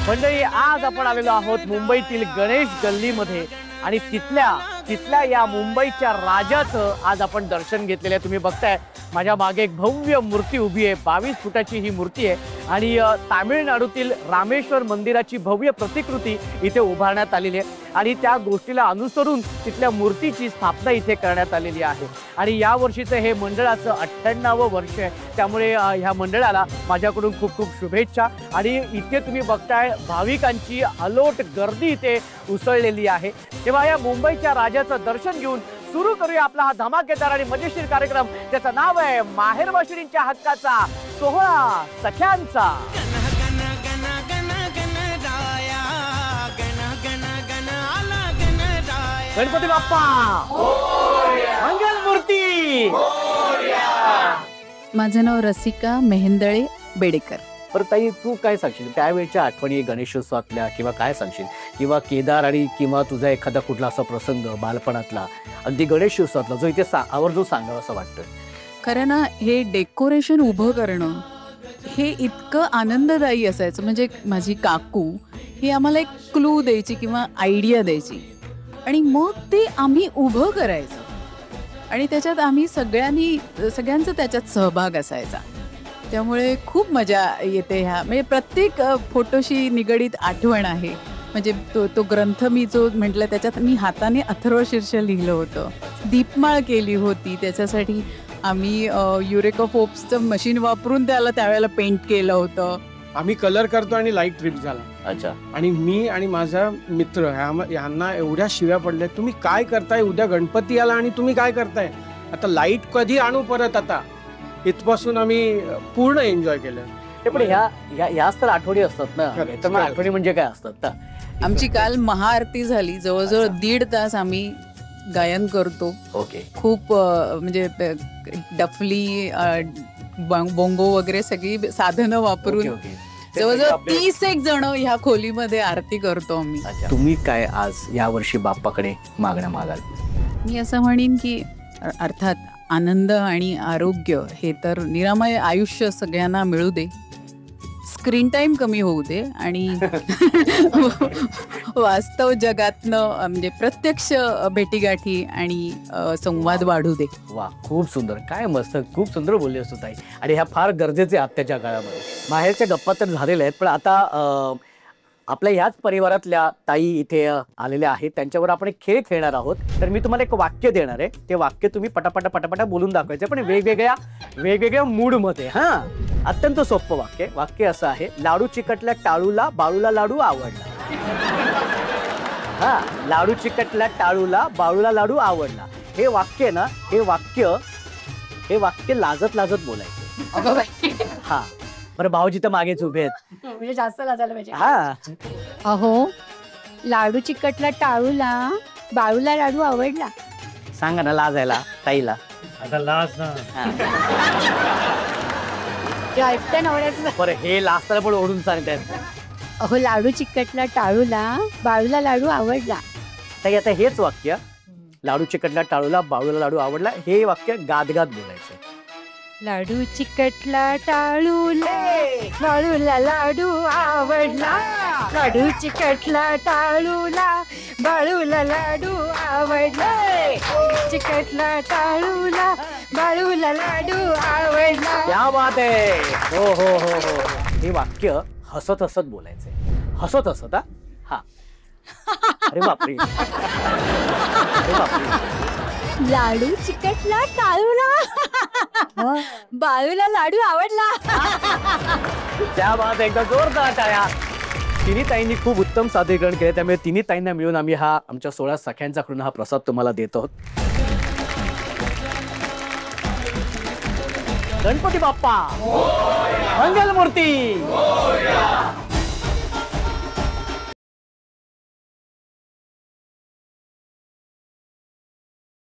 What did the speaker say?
मंडळी, आज आपण आलेलो आहोत मुंबईतील गणेश गल्लीमध्ये आणि तिथल्या या मुंबईच्या राजाचं आज आपण दर्शन घेतलेलं आहे। तुम्ही बघताय माझ्या मागे एक भव्य मूर्ती उभी आहे। 22 फुटाची ही मूर्ती आहे आणि तामिळनाडूतील रामेश्वर मंदिराची भव्य प्रतिकृती इथे उभारण्यात आलेली आहे आणि त्या गोष्टीला अनुसरून तिथल्या मूर्तीची स्थापना इथे करण्यात आलेली आहे। आणि या वर्षीचं हे मंडळाचं 98वं वर्ष आहे, त्यामुळे ह्या मंडळाला माझ्याकडून खूप खूप शुभेच्छा। आणि इथे तुम्ही बघताय भाविकांची अलोट गर्दी इथे उसळलेली आहे। तेव्हा या मुंबईच्या राजाचं दर्शन घेऊन सुरू करूया आपला हा धमाकेदार आणि मजेशीर कार्यक्रम, ज्याचं नाव आहे माहेर वाशिणींच्या हक्काचा सोहळा सख्यांचा। गणपती बाप्पा मंगल मूर्ती। माझं नाव रसिका मेहेंदळे बेडेकर। पर ताई, तू काय सांगशील त्यावेळच्या आठवणी गणेशोत्सवातल्या, किंवा काय सांगशील, किंवा केदार आणि किंवा तुझा एखादा कुठला असा प्रसंग बालपणातला अगदी गणेशोत्सवातला जो इथे आवर्जून सांगावं असं वाटतं? खरं ना, हे डेकोरेशन उभं करणं हे इतकं आनंददायी असायचं। म्हणजे माझी काकू ही आम्हाला एक क्लू द्यायची किंवा आयडिया द्यायची आणि मग ते आम्ही उभं करायचं आणि त्याच्यात आम्ही सगळ्यांचा त्याच्यात सहभाग असायचा। त्यामुळे खूप मजा येते। म्हणजे प्रत्येक फोटोशी निगडीत आठवण आहे। म्हणजे तो ग्रंथ मी जो म्हटलं त्याच्यात मी हाताने अथर्वशीर्ष लिहिलं होतं, दीपमाळ केली होती। त्याच्यासाठी आम्ही युरेकाफोर्ब्सचं मशीन वापरून त्यावेळेला पेंट केलं होतं। आम्ही कलर करतो आणि लाईट ट्रिप झाला। अच्छा। आणि मी आणि माझा मित्र यांना एवढ्या शिव्या पडल्या, तुम्ही काय करताय, उद्या गणपती आला आणि तुम्ही काय करताय, आता लाईट कधी आणू परत। आता इथपासून आम्ही पूर्ण एन्जॉय केलं। ते पण ह्याच तर आठवणी असतात ना। तर मग आठवणी म्हणजे काय असतात ना? आमची काल महाआरती झाली, जवळजवळ 1.5 तास आम्ही गायन करतो। ओके। खूप म्हणजे डफली बोंगो वगैरे सगळी साधनं वापरून जवळजवळ 30 जण ह्या खोलीमध्ये आरती करतो आम्ही। तुम्ही काय आज यावर्षी बाप्पाकडे मागणं मागाल? मी असं म्हणेन की अर्थात आनंद आणि आरोग्य हे तर निरामय आयुष्य सगळ्यांना मिळू दे, स्क्रीन टाइम कमी होऊ दे आणि वास्तव जगातनं म्हणजे प्रत्यक्ष भेटीगाठी आणि संवाद वाढू दे। वा, खूप सुंदर, काय मस्त, खूप सुंदर बोलली असतो ताई। आणि ह्या फार गरजेचे आत्ताच्या काळामध्ये। माहेरच्या गप्पा तर झालेल्या आहेत, पण आता आपल्या ह्याच परिवारातल्या ताई इथे आलेल्या आहेत, त्यांच्यावर आपण एक खेळ खेळणार आहोत। तर मी तुम्हाला एक वाक्य देणार आहे, ते वाक्य तुम्ही पटापटा बोलून दाखवायचे, पण वेगवेगळ्या मूडमध्ये। अत्यंत सोपं वाक्य असं आहे, लाडू चिकटल्या टाळूला, बाळूला लाडू आवडला। लाडू चिकटल्या टाळूला, बाळूला लाडू आवडला। हे वाक्य ना, हे वाक्य लाजत बोलायचं। हा, बरं, भाऊजी तर मागेच उभे आहेत, म्हणजे जास्त लाजायला पाहिजे। हा, अहो, लाडू चिकटला टाळूला, बाळूला लाडू आवडला। सांगा ना लाजायला ताईला। आता लाज ना। ऐकतं नवऱ्याचं। बरं, हे लाजताना पण ओढून सांगतात। अहो, लाडू चिकटला टाळूला, बाळूला लाडू आवडला। ताई, आता हेच वाक्य, लाडू चिकटला टाळूला, बाळूला लाडू आवडला, हे वाक्य गात बोलायचं। लाडू चिकटला टाळूला, बाळूला लाडू आवडला। लाडू चिकटला टाळूला, बाळूला लाडू आवडला। चिकटला टाळूला, बाळूला लाडू आवडला। क्या बात आहे। हो, हे वाक्य हसत बोलायचंय, हसत। हा, अरे बापरे। लाडू चिकटला टाळूला, बाळूला लाडू आवडला। त्या बात, एकदा जोरदार टाळ्या। तिन्ही ताईंनी खूप उत्तम सादरीकरण केले, त्यामुळे तिन्ही ताईंना मिळून आम्ही हा आमच्या 16 सख्यांच्याकडून हा प्रसाद तुम्हाला देत आहोत। गणपती बाप्पा मंगल मूर्ती।